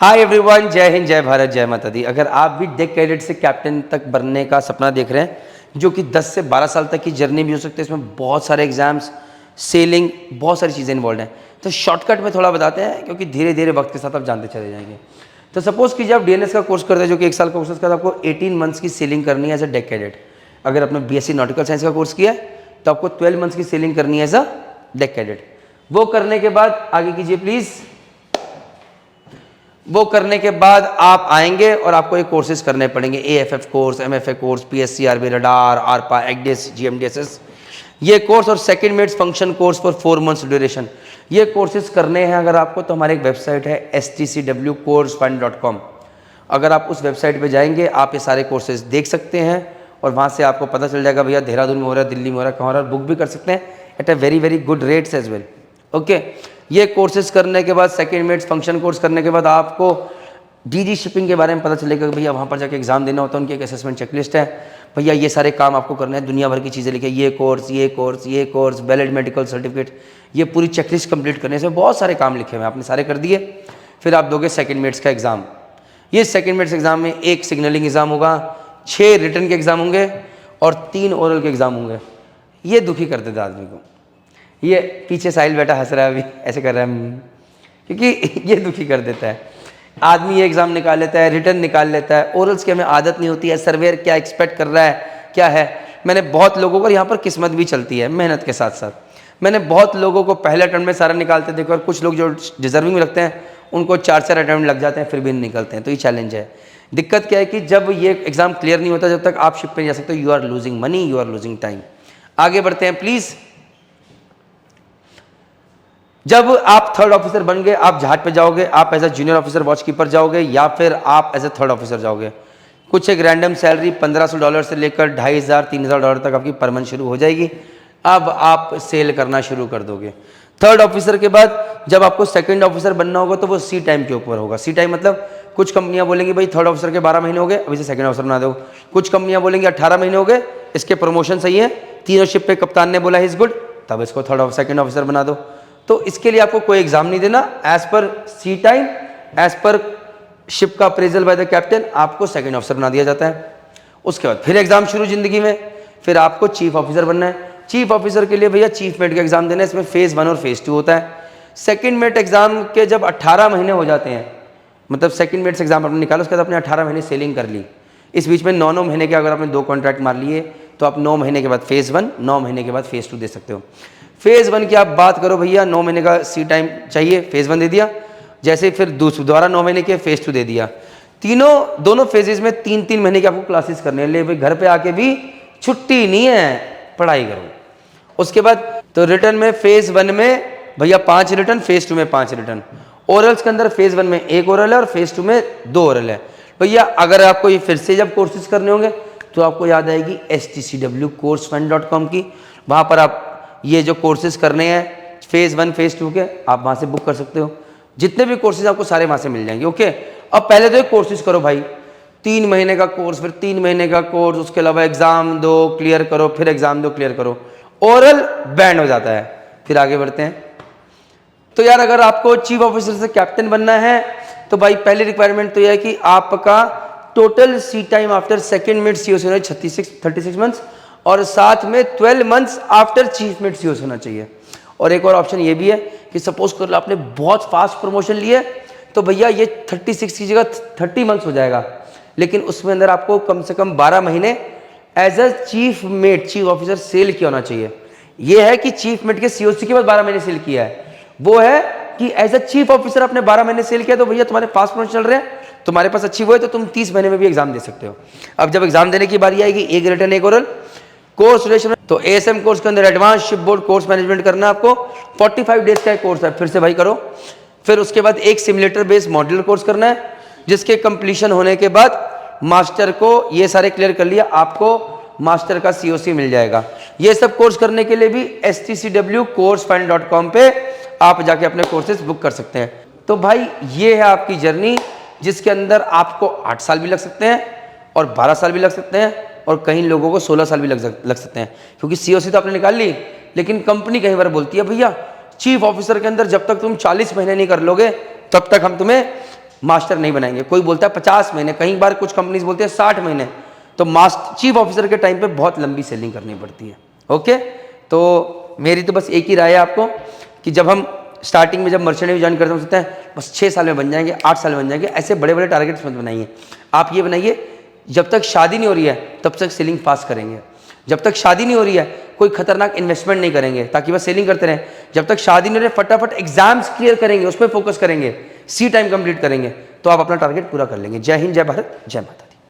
Hi everyone, जय हिंद, जय भारत, जय माता दी। अगर आप भी डेक कैडेट से कैप्टन तक बनने का सपना देख रहे हैं, जो कि 10 से 12 साल तक की जर्नी भी हो सकती है, इसमें बहुत सारे एग्जाम्स, सेलिंग, बहुत सारी चीज़ें इन्वॉल्व हैं। तो शॉर्टकट में थोड़ा बताते हैं, क्योंकि धीरे धीरे वक्त के साथ आप जानते चले जाएंगे। तो सपोज कीजिए आप डीएनएस का कोर्स करते हैं, जो कि 1 साल का कोर्स है, उसके बाद आपको 18 मंथ्स की सेलिंग करनी है एज अ डेक कैडेट। अगर आपने बीएससी नॉटिकल साइंस का कोर्स किया है तो आपको 12 मंथ्स की सेलिंग करनी है एज अ डेक कैडेट। वो करने के बाद आगे कीजिए प्लीज़। वो करने के बाद आप आएंगे और आपको ये कोर्सेज करने पड़ेंगे, AFF course, MFA course, PSCRB, radar, ARPA, ECDIS, GMDSS, ये कोर्स, और second mates function course for 4 months duration. ये कोर्सेज करने हैं अगर आपको, तो हमारी एक वेबसाइट है stcwcoursefund.com। अगर आप उस वेबसाइट पे जाएंगे आप ये सारे कोर्सेज देख सकते हैं और वहाँ से आपको पता चल जाएगा भैया देहरादून में हो रहा है, दिल्ली में हो रहा है, कहाँ हो रहा है। बुक भी कर सकते हैं at a very very good rates as well. Okay, ये कोर्सेज करने के बाद, सेकंड मेट्स फंक्शन कोर्स करने के बाद आपको डीजी शिपिंग के बारे में पता चलेगा कि भैया वहाँ पर जाके एग्जाम देना होता है, उनकी एक असेसमेंट चेकलिस्ट है। भैया ये सारे काम आपको करने हैं, दुनिया भर की चीज़ें लिखे, ये कोर्स, ये कोर्स, ये कोर्स, वैलिड मेडिकल सर्टिफिकेट, ये पूरी चेकलिस्ट कंप्लीट करने से बहुत सारे काम लिखे हुए हैं, आपने सारे कर दिए। फिर आप दोगे सेकंड मेट्स का एग्ज़ाम। ये सेकंड मेट्स एग्ज़ाम में 1 सिग्नलिंग एग्ज़ाम होगा, 6 रिटर्न के एग्ज़ाम होंगे और 3 ओरल के एग्ज़ाम होंगे। ये दुखी कर देता आदमी को। ये पीछे साहिल बेटा हंस रहा है अभी, ऐसे कर रहा है क्योंकि ये दुखी कर देता है। आदमी ये एग्ज़ाम निकाल लेता है, रिटर्न निकाल लेता है, ओरल्स की हमें आदत नहीं होती है, सर्वेयर क्या एक्सपेक्ट कर रहा है क्या है। मैंने बहुत लोगों को, यहाँ पर किस्मत भी चलती है मेहनत के साथ साथ, मैंने बहुत लोगों को पहले अटेम्प्ट में सारा निकालते देखो, और कुछ लोग जो डिजर्विंग में लगते हैं उनको 4-4 अटेम्प्ट लग जाते हैं फिर भी नहीं निकलते हैं। तो ये चैलेंज है। दिक्कत क्या है कि जब ये एग्ज़ाम क्लियर नहीं होता, जब तक आप शिप पे नहीं जा सकते, you are losing money, you are losing time. आगे बढ़ते हैं प्लीज़। जब आप थर्ड ऑफिसर बन गए, आप जहाज पे जाओगे, आप as a junior officer watch keeper जाओगे या फिर आप एज अ थर्ड ऑफिसर जाओगे। कुछ एक रैंडम सैलरी $1500 से लेकर $2500-3000 तक आपकी पर मंथ शुरू हो जाएगी। अब आप सेल करना शुरू कर दोगे। थर्ड ऑफिसर के बाद जब आपको सेकंड ऑफिसर बनना होगा तो वो सी टाइम के ऊपर होगा। सी टाइम मतलब कुछ कंपनियां बोलेंगी भाई थर्ड ऑफिसर के 12 महीने हो गए, अभी से सेकंड ऑफिसर बना दो। कुछ कंपनियां बोलेंगी 18 महीने हो गए, इसके प्रमोशन सही है, तीनों शिप पे कप्तान ने बोला इज गुड, तब इसको सेकंड ऑफिसर बना दो। तो इसके लिए आपको कोई एग्जाम नहीं देना, एज पर सी टाइम, एज पर शिप का अप्रेजल बाय द कैप्टन आपको सेकंड ऑफिसर बना दिया जाता है। उसके बाद फिर एग्जाम शुरू जिंदगी में, फिर आपको चीफ ऑफिसर बनना है। चीफ ऑफिसर के लिए भैया चीफ मेट का एग्जाम देना है, इसमें फेज 1 और फेज 2 होता है। सेकंड मेट एग्जाम के जब 18 महीने हो जाते हैं, मतलब सेकंड मेट्स एग्जाम आपने निकाला, उसके बाद आपने 18 महीने सेलिंग कर ली, इस बीच में 9 महीने के अगर आपने 2 कॉन्ट्रैक्ट मार लिए तो आप 9 महीने के बाद फेज 1, 9 महीने के बाद फेज 2 दे सकते हो। फेज 1 की आप बात करो भैया, 9 महीने का सी टाइम चाहिए, फेज 1 दे दिया, जैसे फिर दोबारा 9 महीने के फेज 2 दे दिया। दोनों फेजेज में 3-3 महीने की आपको क्लासेस करने हैं। ले भाई घर पे आके भी छुट्टी नहीं है, पढ़ाई करो। उसके बाद तो रिटर्न में फेज 1 में भैया 5 रिटर्न, फेज 2 में 5 रिटर्न। ओरल्स के अंदर फेज 1 में 1 ओरल है और फेज 2 में 2 ओरल है। भैया अगर आपको ये फिर से जब कोर्सेज करने होंगे तो आपको याद आएगी stcwcoursefund.com की। वहाँ पर आप ये जो कोर्सेज करने हैं फेज 1 फेज 2 के, आप वहाँ से बुक कर सकते हो। जितने भी कोर्सेज आपको सारे वहाँ से मिल जाएंगे। ओके, अब पहले तो एक कोर्सेज करो भाई, 3 महीने का कोर्स, फिर 3 महीने का कोर्स, उसके अलावा एग्जाम दो, क्लियर करो, फिर एग्जाम दो, क्लियर करो, ओरल बैंड हो जाता है। फिर आगे बढ़ते हैं। तो यार अगर आपको चीफ ऑफिसर से कैप्टन बनना है तो भाई पहली रिक्वायरमेंट तो यह है कि आपका total sea time after second mate COC होना चाहिए 36 मंथ्स, और साथ में 12 months after chief mate COC होना चाहिए। और एक और ऑप्शन ये भी है कि सपोज कर लो आपने बहुत फास्ट प्रमोशन लिए तो भैया ये 36 की जगह 30 मंथ्स हो जाएगा, लेकिन उसमें अंदर आपको कम से कम 12 महीने as a chief mate, chief officer sail किया होना चाहिए। यह है कि चीफ मेट के सीओसी के बाद 12 महीने सेल किया है, वो है कि एज अ चीफ ऑफिसर आपने 12 महीने सेल किया तो भैया तुम्हारे फास्ट प्रमोशन चल रहे हैं, तुम्हारे पास अच्छी वो है तो तुम 30 महीने में भी एग्जाम दे सकते हो। अब जब एग्जाम देने की बारी आएगी, 1 रिटर्न 1 ओरल, कोर्स ड्यूरेशन तो एएसएम कोर्स के अंदर advance ship board course management करना है आपको, 45 डेज का कोर्स है, फिर से भाई करो। फिर उसके बाद एक सिमुलेटर बेस्ड मॉड्यूलर कोर्स करना है, जिसके कंप्लीशन होने के बाद मास्टर को ये सारे क्लियर कर लिया, आपको मास्टर का सीओसी मिल जाएगा। ये सब कोर्स करने के लिए भी stcwcoursefund.com पे आप जाके अपने कोर्सेज बुक कर सकते हैं। तो भाई ये है आपकी जर्नी, जिसके अंदर आपको 8 साल भी लग सकते हैं और 12 साल भी लग सकते हैं और कई लोगों को 16 साल भी लग सकते हैं, क्योंकि सीओसी तो आपने निकाल ली, लेकिन कंपनी कई बार बोलती है भैया चीफ ऑफिसर के अंदर जब तक तुम 40 महीने नहीं कर लोगे तब तक हम तुम्हें मास्टर नहीं बनाएंगे। कोई बोलता है 50 महीने, कई बार कुछ कंपनीज बोलते हैं 60 महीने। तो मास्टर चीफ ऑफिसर के टाइम पे बहुत लंबी सेलिंग करनी पड़ती है। ओके, तो मेरी तो बस एक ही राय है आपको कि जब हम स्टार्टिंग में जब मर्चेंट नेवी ज्वाइन करते हैं सोचते हैं बस 6 साल में बन जाएंगे, 8 साल में बन जाएंगे। ऐसे बड़े बड़े टारगेट्स मत बनाइए। आप ये बनाइए जब तक शादी नहीं हो रही है तब तक सेलिंग पास करेंगे। जब तक शादी नहीं हो रही है कोई खतरनाक इन्वेस्टमेंट नहीं करेंगे ताकि बस सेलिंग करते रहें। जब तक शादी नहीं हो रही है फटाफट एग्जाम्स क्लियर करेंगे, उस पर फोकस करेंगे, सी टाइम कंप्लीट करेंगे, तो आप अपना टारगेट पूरा कर लेंगे। जय हिंद, जय भारत, जय माता।